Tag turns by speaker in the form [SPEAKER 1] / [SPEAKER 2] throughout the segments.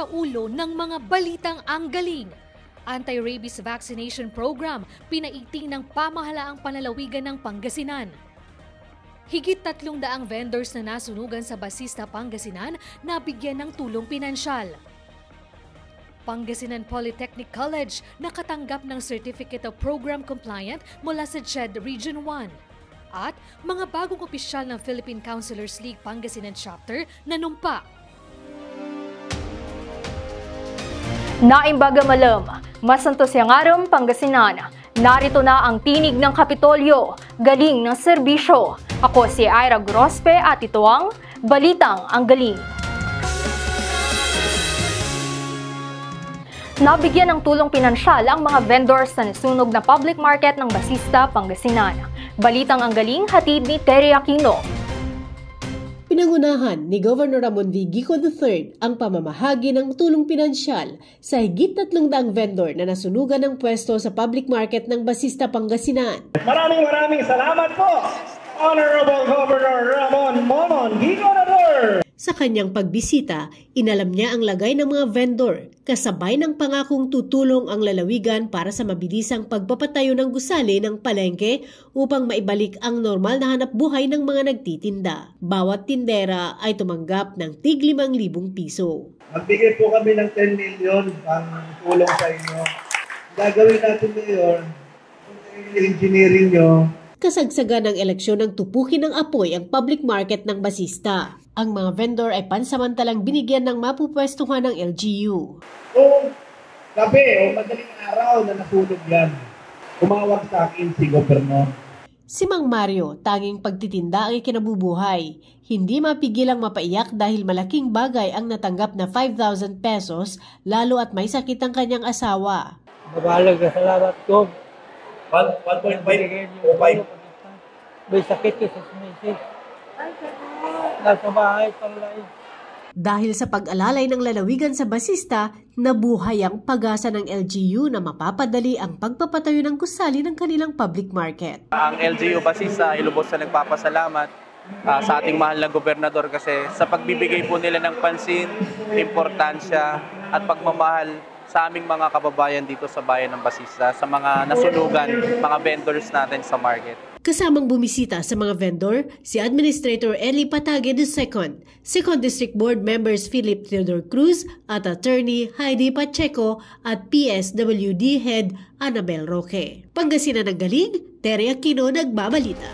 [SPEAKER 1] sa ulo ng mga balitang ang galing. Anti-rabies vaccination program, pinaiting ng pamahalaang panlalawigan ng Pangasinan. Higit 300 vendors na nasunugan sa Basista, Pangasinan nabigyan ng tulong pinansyal. Pangasinan Polytechnic College nakatanggap ng Certificate of Program Compliant mula sa CHED Region 1. At mga bagong opisyal ng Philippine Counselors League Pangasinan Chapter nanumpa.
[SPEAKER 2] Naimbaga malam, masantos yang aram Pangasinan. Narito na ang tinig ng Kapitolyo, galing ng serbisyo. Ako si Ira Grospe at ito ang Balitang ang Galing. Nabigyan ng tulong pinansyal ang mga vendors sa nasunog na public market ng Basista, Pangasinan. Balitang ang Galing, hatid ni Terry Aquino.
[SPEAKER 3] Pinangunahan ni Governor Ramon V. Gico III ang pamamahagi ng tulong pinansyal sa higit 300 vendor na nasunugan ng pwesto sa public market ng Basista, Pangasinan.
[SPEAKER 4] Maraming salamat po, Honorable Governor Ramon Momon Gico III.
[SPEAKER 3] Sa kanyang pagbisita, inalam niya ang lagay ng mga vendor, kasabay ng pangakong tutulong ang lalawigan para sa mabilisang pagpapatayo ng gusali ng palengke upang maibalik ang normal na hanap buhay ng mga nagtitinda. Bawat tindera ay tumanggap ng tig 5,000 piso.
[SPEAKER 4] Magbigay po kami ng 10 million pang tulong sa inyo. Gagawin natin ngayon, kung engineering nyo.
[SPEAKER 3] Kasagsagan ng eleksyon ng tupukin ng apoy ang public market ng Basista. Ang mga vendor ay pansamantalang binigyan ng mapupwestuhan ng LGU.
[SPEAKER 4] Kung gabi o madaling araw na nasunog yan, umawag sa akin si Governor.
[SPEAKER 3] Si Mang Mario, tanging pagtitinda ang ikinabubuhay. Hindi mapigilang mapaiyak dahil malaking bagay ang natanggap na 5,000 pesos, lalo at may sakit ang kanyang asawa.
[SPEAKER 5] Mabalag na salamat ko.
[SPEAKER 4] 1.5 o 5.
[SPEAKER 5] May sakit ko sa sumisip. Nasa bahay palay.
[SPEAKER 3] Dahil sa pag-alalay ng lalawigan sa Basista, nabuhay ang pag-asa ng LGU na mapapadali ang pagpapatayo ng gusali ng kanilang public market.
[SPEAKER 6] Ang LGU Basista, ilubos na nagpapasalamat sa ating mahal na gobernador kasi sa pagbibigay po nila ng pansin, importansya at pagmamahal sa aming mga kababayan dito sa bayan ng Basista, sa mga nasunugan, mga vendors natin sa market.
[SPEAKER 3] Kasamang bumisita sa mga vendor, si Administrator Eli Patage II, 2nd District Board members Philip Theodore Cruz at Attorney Heidi Pacheco at PSWD Head Annabel Roque. Pangasinan ng Galing, Terry Aquino nagbabalita.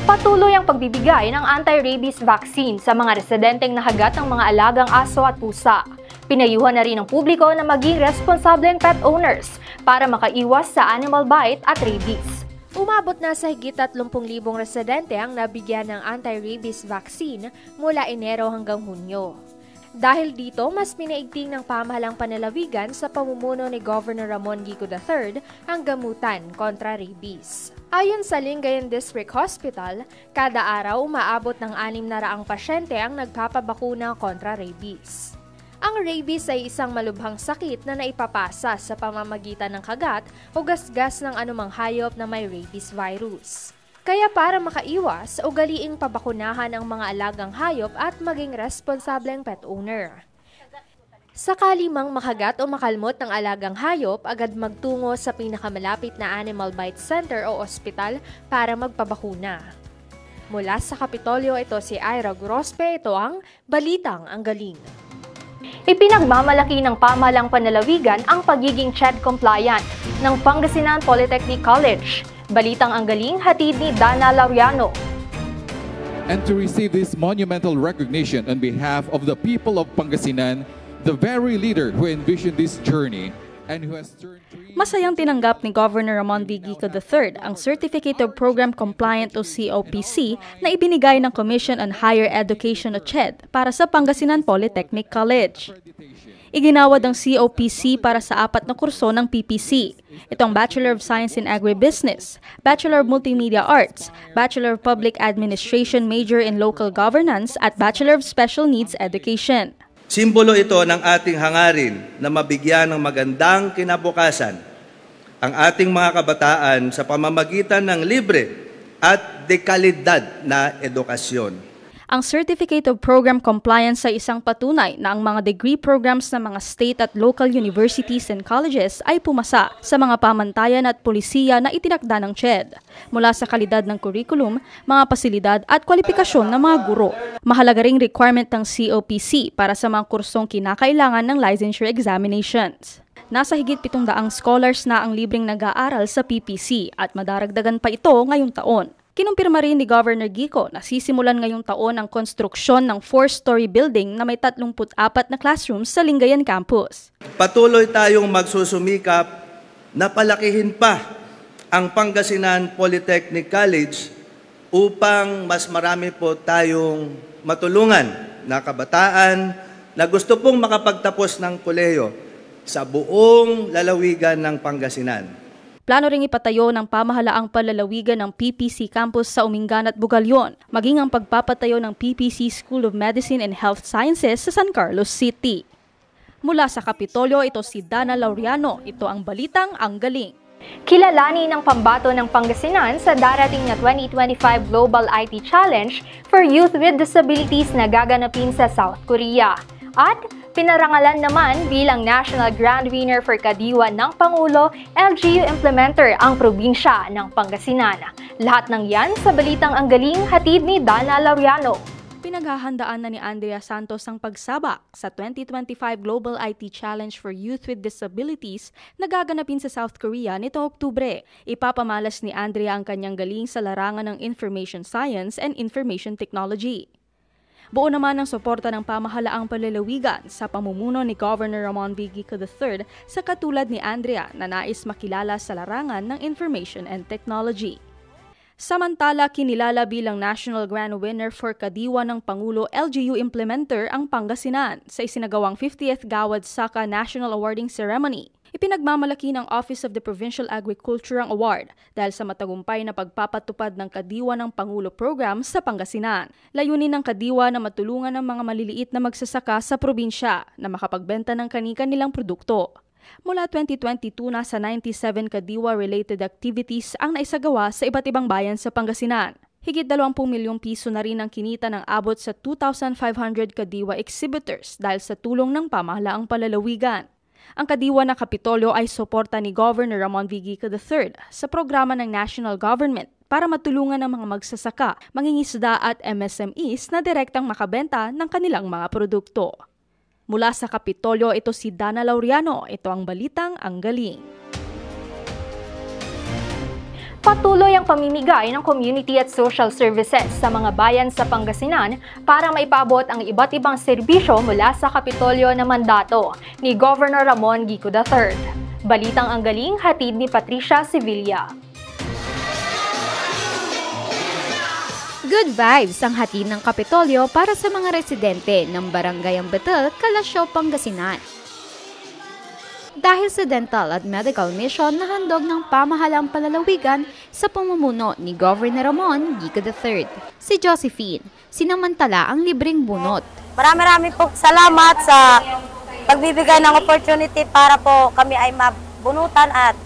[SPEAKER 2] Patuloy ang pagbibigay ng anti-rabies vaccine sa mga residenteng nahagat ng mga alagang aso at pusa. Pinayuhan na rin ng publiko na maging responsableng pet owners para makaiwas sa animal bite at rabies.
[SPEAKER 7] Umabot na sa higit 30,000 residente ang nabigyan ng anti-rabies vaccine mula Enero hanggang Hunyo. Dahil dito, mas pinaigting ng pamahalang panlalawigan sa pamumuno ni Governor Ramon Gico III ang gamutan kontra rabies. Ayon sa Lingayen District Hospital, kada araw umaabot ng 600 pasyente ang nagpapabakuna kontra rabies. Ang rabies ay isang malubhang sakit na naipapasa sa pamamagitan ng kagat o gasgas ng anumang hayop na may rabies virus. Kaya para makaiwas, ugaliing pabakunahan ang mga alagang hayop at maging responsableng pet owner. Sakali mang makagat o makalmot ng alagang hayop, agad magtungo sa pinakamalapit na Animal Bite Center o ospital para magpabakuna. Mula sa Kapitolyo, ito si Ira Grospe, ito ang Balitang ang Galing.
[SPEAKER 2] Ipinagmamalaki ng pamahalang panlalawigan ang pagiging CHED compliant ng Pangasinan Polytechnic College. Balitang ang Galing, hatid ni Dana Laureano.
[SPEAKER 8] And to receive this monumental recognition on behalf of the people of Pangasinan, the very leader who envisioned this journey and who has turned
[SPEAKER 9] Masayang tinanggap ni Governor Ramon V. Gico III ang Certificate of Program Compliant o COPC na ibinigay ng Commission on Higher Education o CHED para sa Pangasinan Polytechnic College. Iginawad ang COPC para sa 4 na kurso ng PPC. Itong Bachelor of Science in Agribusiness, Bachelor of Multimedia Arts, Bachelor of Public Administration Major in Local Governance at Bachelor of Special Needs Education.
[SPEAKER 10] Simbolo ito ng ating hangarin na mabigyan ng magandang kinabukasan ang ating mga kabataan sa pamamagitan ng libre at dekalidad na edukasyon.
[SPEAKER 9] Ang Certificate of Program Compliance ay isang patunay na ang mga degree programs ng mga state at local universities and colleges ay pumasa sa mga pamantayan at polisiya na itinakda ng CHED, mula sa kalidad ng curriculum, mga pasilidad at kwalifikasyon ng mga guro. Mahalaga ring requirement ng COPC para sa mga kursong kinakailangan ng licensure examinations. Nasa higit 700 scholars na ang libreng nag-aaral sa PPC at madaragdagan pa ito ngayong taon. Kinumpirma rin ni Governor Gico na sisimulan ngayong taon ang konstruksyon ng 4-story building na may 34 na classrooms sa Lingayen Campus.
[SPEAKER 10] Patuloy tayong magsusumikap na palakihin pa ang Pangasinan Polytechnic College upang mas marami po tayong matulungan na kabataan na gusto pong makapagtapos ng kolehiyo sa buong lalawigan ng Pangasinan.
[SPEAKER 9] Plano ring ipatayo ng pamahalaang palalawigan ng PPC campus sa Umingan at Bugalyon, maging ang pagpapatayo ng PPC School of Medicine and Health Sciences sa San Carlos City. Mula sa Kapitolyo, ito si Dana Laureano. Ito ang Balitang Ang Galing.
[SPEAKER 2] Kilalanin ng pambato ng Pangasinan sa darating na 2025 Global IT Challenge for Youth with Disabilities na gaganapin sa South Korea. At pinarangalan naman bilang National Grand Winner for Kadiwa ng Pangulo, LGU Implementer ang probinsya ng Pangasinan. Lahat ng yan sa Balitang Ang Galing, hatid ni Dana Laureano.
[SPEAKER 9] Pinaghahandaan na ni Andrea Santos ang pagsabak sa 2025 Global IT Challenge for Youth with Disabilities na gaganapin sa South Korea nitong Oktubre. Ipapamalas ni Andrea ang kanyang galing sa larangan ng Information Science and Information Technology. Buo naman ang suporta ng pamahalaang palalawigan sa pamumuno ni Governor Ramon V. Gico III sa katulad ni Andrea na nais makilala sa larangan ng Information and Technology. Samantala, kinilala bilang National Grand Winner for Kadiwa ng Pangulo LGU Implementer ang Pangasinan sa isinagawang 50th Gawad Saka National Awarding Ceremony. Ipinagmamalaki ng Office of the Provincial Agriculture ang award dahil sa matagumpay na pagpapatupad ng Kadiwa ng Pangulo program sa Pangasinan. Layunin ng Kadiwa na matulungan ng mga maliliit na magsasaka sa probinsya na makapagbenta ng kani-kanilang produkto. Mula 2022 na sa 97 Kadiwa-related activities ang naisagawa sa iba't ibang bayan sa Pangasinan. Higit 20 milyong piso na rin ang kinita ng abot sa 2,500 Kadiwa exhibitors dahil sa tulong ng pamahalaang palalawigan. Ang Kadiwa na Kapitolyo ay suporta ni Governor Ramon V. Gico III sa programa ng national government para matulungan ang mga magsasaka, mangingisda at MSMEs na direktang makabenta ng kanilang mga produkto. Mula sa Kapitolyo, ito si Dana Laureano. Ito ang Balitang Ang Galing.
[SPEAKER 2] Patuloy ang pamimigay ng community at social services sa mga bayan sa Pangasinan para maipaabot ang iba't ibang serbisyo mula sa Kapitolyo na mandato ni Governor Ramon Gico III. Balitang Ang Galing, hatid ni Patricia Sevilla.
[SPEAKER 11] Good vibes ang hatid ng Kapitolyo para sa mga residente ng Barangay Ambatal, Kalasyaw, Pangasinan. Dahil sa dental at medical mission na handog ng pamahalang palalawigan sa pamumuno ni Governor Ramon Gico III. Si Josephine, sinamantala ang libreng bunot.
[SPEAKER 12] Marami po salamat sa pagbibigay ng opportunity para po kami ay mabunutan at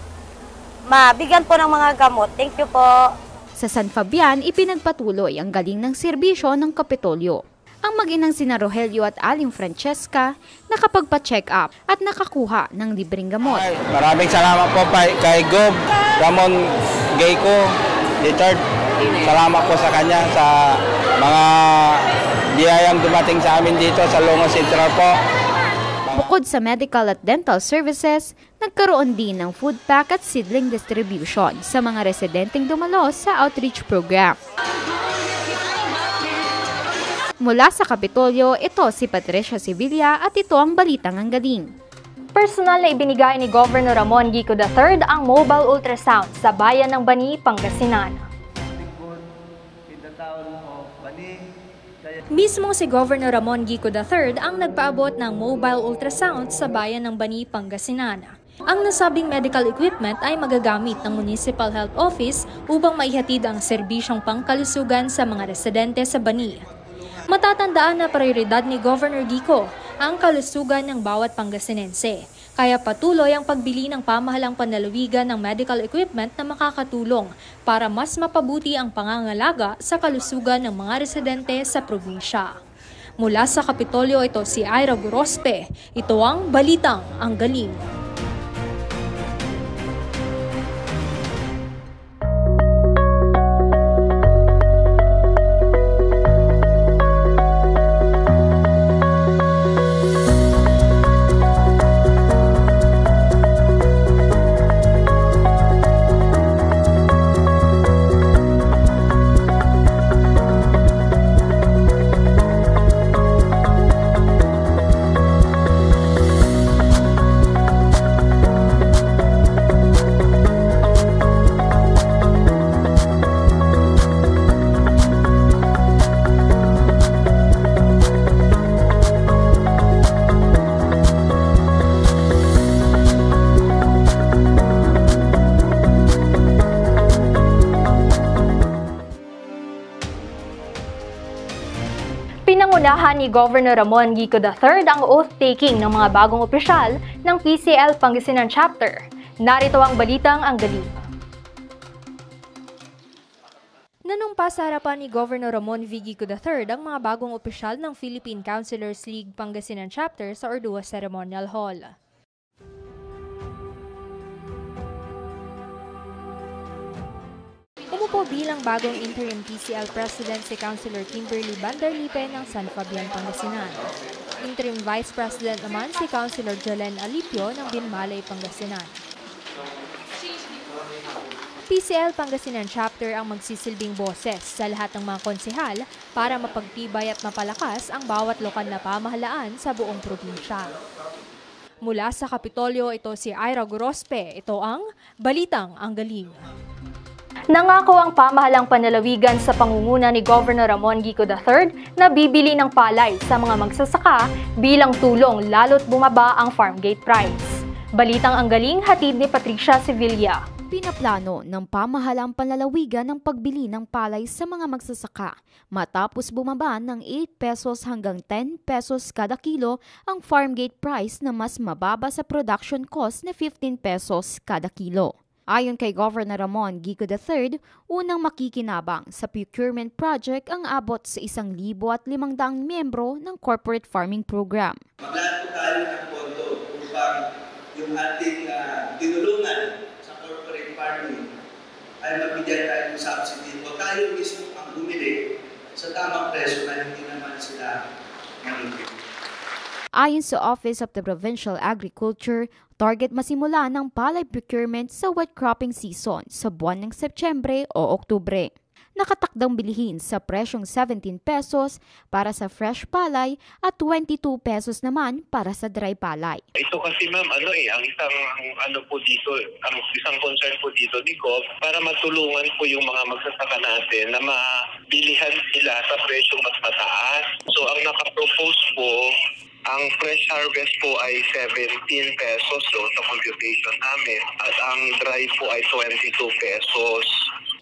[SPEAKER 12] mabigyan po ng mga gamot. Thank you po.
[SPEAKER 11] Sa San Fabian, ipinagpatuloy ang galing ng serbisyo ng Kapitolyo. Ang mag-inang sina Rogelio at Aling Francesca nakapagpa-check up at nakakuha ng libreng gamot.
[SPEAKER 13] Maraming salamat po kay Gov. Ramon Gico III. Salamat po sa kanya sa mga biyayang dumating sa amin dito sa Longo Central po.
[SPEAKER 11] Bukod sa medical at dental services, nagkaroon din ng food pack at seedling distribution sa mga residenteng dumalo sa outreach program. Mula sa Kapitolyo, ito si Patricia Sevilla at ito ang Balitang Ang Galing.
[SPEAKER 2] Personal na ibinigay ni Governor Ramon Gico III ang mobile ultrasound sa bayan ng Bani, Pangasinan.
[SPEAKER 1] Mismo si Governor Ramon Gico III ang nagpaabot ng mobile ultrasound sa bayan ng Bani, Pangasinan. Ang nasabing medical equipment ay magagamit ng Municipal Health Office upang maihatid ang serbisyong pangkalusugan sa mga residente sa Bani. Matatandaan na prioridad ni Governor Gico ang kalusugan ng bawat Pangasinense.
[SPEAKER 2] Kaya patuloy ang pagbili ng pamahalang panlalawigan ng medical equipment na makakatulong para mas mapabuti ang pangangalaga sa kalusugan ng mga residente sa probinsya. Mula sa Kapitolyo, ito si Ira Gorospe. Ito ang Balitang Ang Galing. Pinangunahan ni Governor Ramon Gico III ang oath-taking ng mga bagong opisyal ng PCL Pangasinan Chapter. Narito ang Balitang Ang Galing.
[SPEAKER 7] Nanumpa sa harapan ni Governor Ramon V. Gico III ang mga bagong opisyal ng Philippine Councilors League Pangasinan Chapter sa Ordua Ceremonial Hall. Umupo bilang bagong interim PCL President si Councilor Kimberly Banderlipe ng San Fabian, Pangasinan. Interim Vice President naman si Councilor Jalen Alipio ng Binmalay, Pangasinan. PCL Pangasinan Chapter ang magsisilbing boses sa lahat ng mga konsehal para mapagtibay at mapalakas ang bawat lokal na pamahalaan sa buong probinsya. Mula sa Kapitolyo, ito si Ira Gorospe. Ito ang Balitang Ang Galing.
[SPEAKER 2] Nangako ang pamahalang panlalawigan sa pangunguna ni Governor Ramon Gico III na bibili ng palay sa mga magsasaka bilang tulong lalo't bumaba ang farm gate price. Balitang Ang Galing, hatid ni Patricia Sevilla.
[SPEAKER 11] Pinaplano ng pamahalang panlalawigan ng pagbili ng palay sa mga magsasaka matapos bumaba ng 8 pesos hanggang 10 pesos kada kilo ang farm gate price na mas mababa sa production cost na 15 pesos kada kilo. Ayon kay Governor Ramon Gico III, unang makikinabang sa procurement project ang abot sa 1,500 miyembro ng Corporate Farming Program.
[SPEAKER 10] Maglaan po tayo ng pondo upang yung ating tinulungan sa corporate farming ay mabigyan tayo ng subsidy o tayo mismo ang bumili sa tamang presyo na hindi naman sila manipid.
[SPEAKER 11] Ayon sa Office of the Provincial Agriculture, target masimula ng palay procurement sa wet cropping season sa buwan ng Setyembre o Oktubre. Nakatakdang bilihin sa presyong 17 pesos para sa fresh palay at 22 pesos naman para sa dry palay.
[SPEAKER 14] Ito kasi ma'am, ang isang concern po dito ni Gov para matulungan po yung mga magsasaka natin na mabilihan sila sa presyong mas mataas. So ang nakapropose po, ang fresh harvest po ay 17 pesos sa computation namin at ang dry po ay 22 pesos.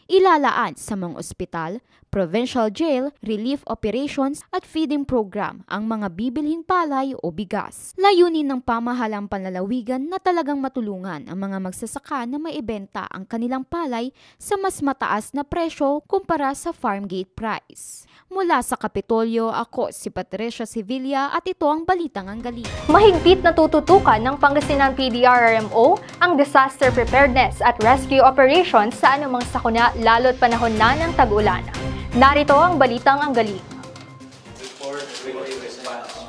[SPEAKER 11] Ilalaan sa mga ospital, provincial jail, relief operations at feeding program ang mga bibilhing palay o bigas. Layunin ng pamahalang panlalawigan na talagang matulungan ang mga magsasaka na maibenta ang kanilang palay sa mas mataas na presyo kumpara sa farm gate price. Mula sa Kapitolyo, ako si Patricia Sevilla at ito ang Balitang Ang Galing.
[SPEAKER 2] Mahigpit na tututukan ng Pangasinan PDRRMO ang disaster preparedness at rescue operations sa anumang sakuna lalo't panahon na ng tag-ulan. Narito ang Balitang Ang Galing.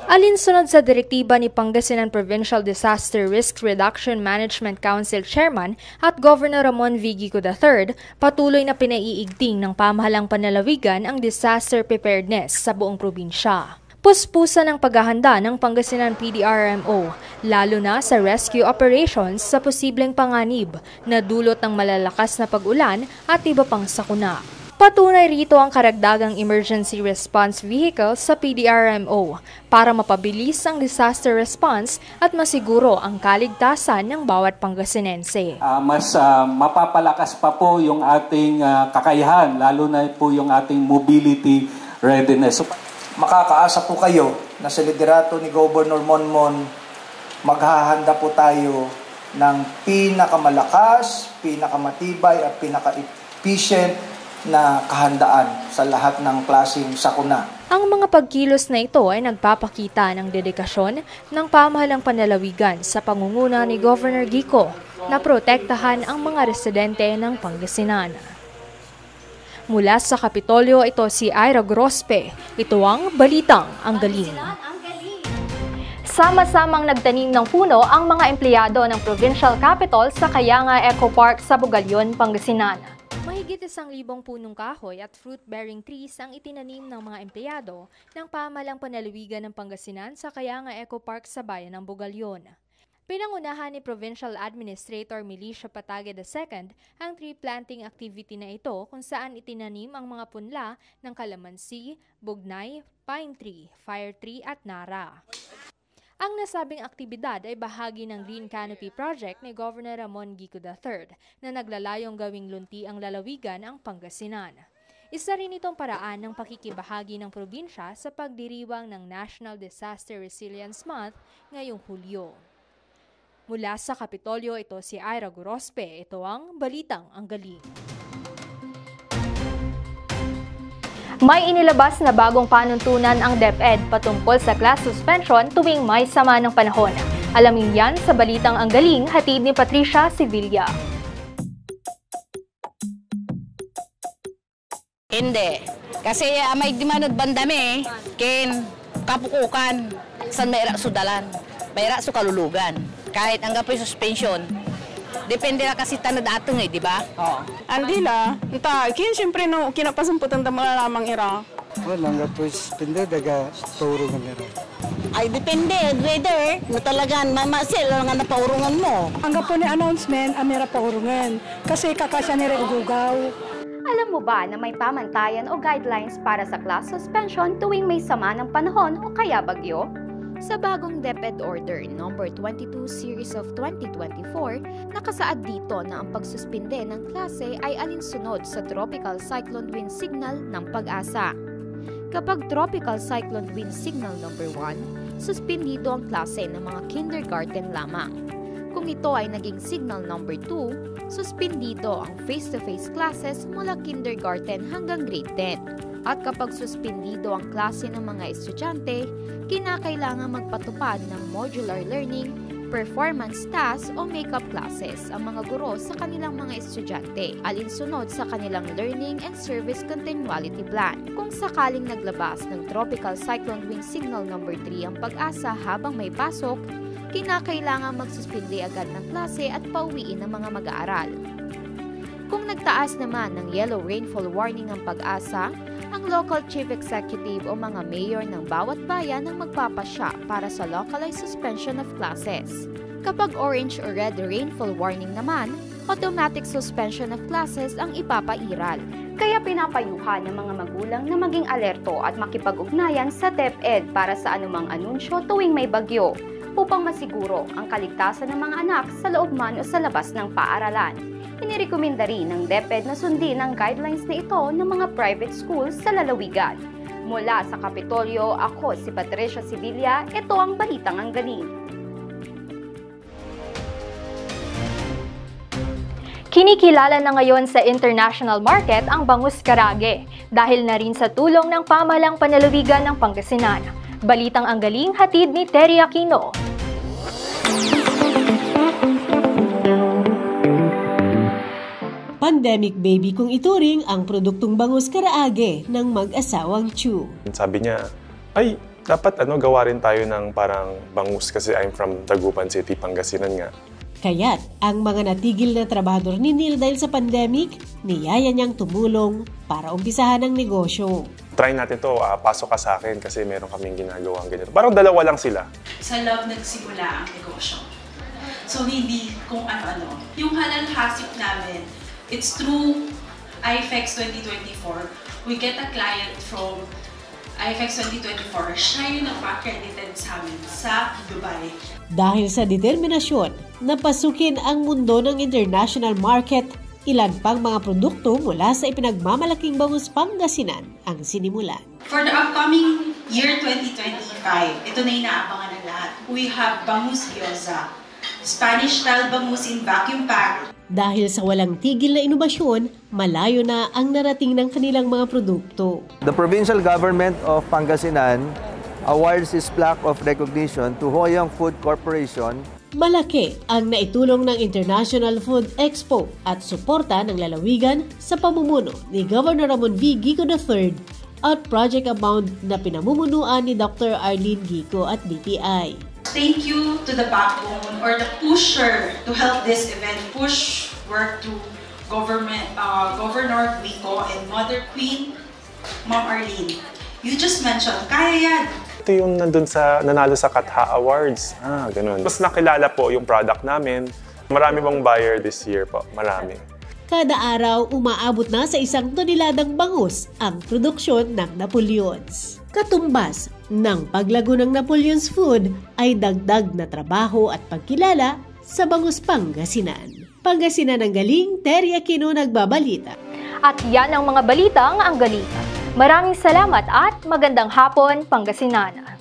[SPEAKER 7] Alinsunod sa direktiba ni Pangasinan Provincial Disaster Risk Reduction Management Council Chairman at Governor Ramon V. Gico III, patuloy na pinaiigting ng pamahalang panlalawigan ang disaster preparedness sa buong probinsya. Puspusan ang paghahanda ng Pangasinan PDRRMO, lalo na sa rescue operations sa posibleng panganib na dulot ng malalakas na pag-ulan at iba pang sakuna. Patunay rito ang karagdagang emergency response vehicle sa PDRRMO para mapabilis ang disaster response at masiguro ang kaligtasan ng bawat Pangasinense.
[SPEAKER 15] Mas mapapalakas pa po yung ating kakayahan, lalo na po yung ating mobility readiness.
[SPEAKER 16] Makakaasa po kayo na sa liderato ni Governor Monmon maghahanda po tayo ng pinakamalakas, pinakamatibay at pinaka-efficient na kahandaan sa lahat ng klaseng sakuna.
[SPEAKER 7] Ang mga pagkilos na ito ay nagpapakita ng dedikasyon ng pamahalang panlalawigan sa pangunguna ni Governor Gico na protektahan ang mga residente ng Pangasinan. Mula sa Kapitolyo, ito si Ira Grospe. Ito ang Balitang Ang Galing.
[SPEAKER 2] Sama-samang nagtanim ng puno ang mga empleyado ng Provincial Capital sa Kayanga Eco Park sa Bugalyon, Pangasinan.
[SPEAKER 7] Mahigit 1,000 punong kahoy at fruit-bearing trees ang itinanim ng mga empleyado ng pamahalang panlalawigan ng Pangasinan sa Kayanga Eco Park sa bayan ng Bugalyon. Pinangunahan ni Provincial Administrator Milicia Patague II ang tree planting activity na ito kung saan itinanim ang mga punla ng kalamansi, bugnay, pine tree, fire tree at nara. Ang nasabing aktibidad ay bahagi ng Green Canopy Project ni Governor Ramon Gico III na naglalayong gawing lunti ang lalawigan ang Pangasinan. Isa rin itong paraan ng pakikibahagi ng probinsya sa pagdiriwang ng National Disaster Resilience Month ngayong Hulyo. Mula sa Kapitolyo, ito si Ira Grospe. Ito ang Balitang Ang Galing.
[SPEAKER 2] May inilabas na bagong panuntunan ang DepEd patungkol sa class suspension tuwing may sama ng panahon. Alamin yan sa Balitang Ang Galing, hatid ni Patricia Sevilla.
[SPEAKER 17] Hindi. Kasi may dimanod bandami, ken kapukukan, san mayra sudalan, mayra su kalulugan. Kahit hanggang po suspension. Depende na kasi tanad atong di ba? Oo.
[SPEAKER 18] Andila, kin siyempre no kinapasamputan ta malalamang ira.
[SPEAKER 5] Wala nga po suspende daga paurungan nila.
[SPEAKER 17] Ay depende whether na talagang mamasil nga napaurungan mo.
[SPEAKER 18] Hanggang po ni announcement amira paurungan kasi kakasya ni ugugaw.
[SPEAKER 2] Alam mo ba na may pamantayan o guidelines para sa class suspension tuwing may sama ng panahon o kaya bagyo?
[SPEAKER 11] Sa bagong DepEd Order No. 22 Series of 2024, nakasaad dito na ang pagsuspinde ng klase ay alinsunod sa Tropical Cyclone Wind Signal ng Pag-asa. Kapag Tropical Cyclone Wind Signal No. 1, suspindido ang klase ng mga kindergarten lamang. Kung ito ay naging Signal No. 2, suspindido ang face-to-face classes mula kindergarten hanggang grade 10. At kapag suspindido ang klase ng mga estudyante, kinakailangan magpatupad ng modular learning, performance tasks o makeup classes ang mga guro sa kanilang mga estudyante, alinsunod sa kanilang learning and service continuity plan. Kung sakaling naglabas ng Tropical Cyclone Wind Signal No. 3 ang Pag-asa habang may pasok, kinakailangan magsuspindi agad ng klase at pauwiin ng mga mag-aaral. Kung nagtaas naman ng yellow rainfall warning ang Pag-asa, ang local chief executive o mga mayor ng bawat bayan ang magpapasya para sa localized suspension of classes. Kapag orange or red rainfall warning naman, automatic suspension of classes ang ipapairal.
[SPEAKER 2] Kaya pinapayuhan ng mga magulang na maging alerto at makipag-ugnayan sa DepEd para sa anumang anunsyo tuwing may bagyo upang masiguro ang kaligtasan ng mga anak sa loob man o sa labas ng paaralan. Inirekomenda rin ng DepEd na sundin ang guidelines na ito ng mga private schools sa lalawigan. Mula sa Kapitolyo, ako si Patricia Sevilla, ito ang Balitang Ang Galing. Kinikilala na ngayon sa international market ang bangus karage dahil na rin sa tulong ng pamahalang panlalawigan ng Pangasinan. Balitang Ang Galing, hatid ni Terry Aquino.
[SPEAKER 3] Pandemic baby kung ituring ang produktong bangus karaage ng mag-asawang Chu.
[SPEAKER 19] Sabi niya, ay dapat gawa rin tayo ng parang bangus kasi I'm from Dagupan City, Pangasinan nga.
[SPEAKER 3] Kaya't ang mga natigil na trabahador ni Neil dahil sa pandemic, niyaya niyang tumulong para umpisahan ang negosyo.
[SPEAKER 19] Try natin to, pasok ka sa akin kasi meron kaming ginagawang ganito. Parang dalawa lang sila.
[SPEAKER 20] Sa love nagsimula ang negosyo. So hindi kung ano-ano. Yung halal hasip namin, it's through IFEX 2024. We get a client from IFEX 2024. Siya yung nagpa-accredited sa amin sa Dubai.
[SPEAKER 3] Dahil sa determinasyon na pasukin ang mundo ng international market, ilan pang mga produkto mula sa ipinagmamalaking bangus Pangasinan ang sinimulan.
[SPEAKER 20] For the upcoming year 2025, ito na inaabangan ng lahat. We have bangus gyoza, Spanish-style bangus in vacuum pack.
[SPEAKER 3] Dahil sa walang tigil na inobasyon, malayo na ang narating ng kanilang mga produkto.
[SPEAKER 10] The provincial government of Pangasinan awards this plaque of recognition to Hoyong Food Corporation.
[SPEAKER 3] Malaki ang naitulong ng International Food Expo at suporta ng lalawigan sa pamumuno ni Governor Ramon V. Gico III at Project Abound na pinamumunuan ni Dr. Arlene Gico at DTI.
[SPEAKER 20] Thank you to the backbone or the pusher to help this event push work to Governor Vico and Mother Queen, Ma'am Arlene. You just mentioned, kaya yan.
[SPEAKER 19] Ito yung nandun sa nanalo sa Katha Awards. Ganun. Mas nakilala po yung product namin. Marami bang buyer this year po? Marami.
[SPEAKER 3] Kada araw, umaabot na sa 1 toneladang bangus ang produksyon ng Napoleons. Katumbas ng paglago ng Napoleons Food ay dagdag na trabaho at pagkilala sa Bangus Pangasinan. Pangasinan ang galing, Terry Aquino nagbabalita.
[SPEAKER 2] At yan ang mga balitang ang galing. Maraming salamat at magandang hapon, Pangasinan.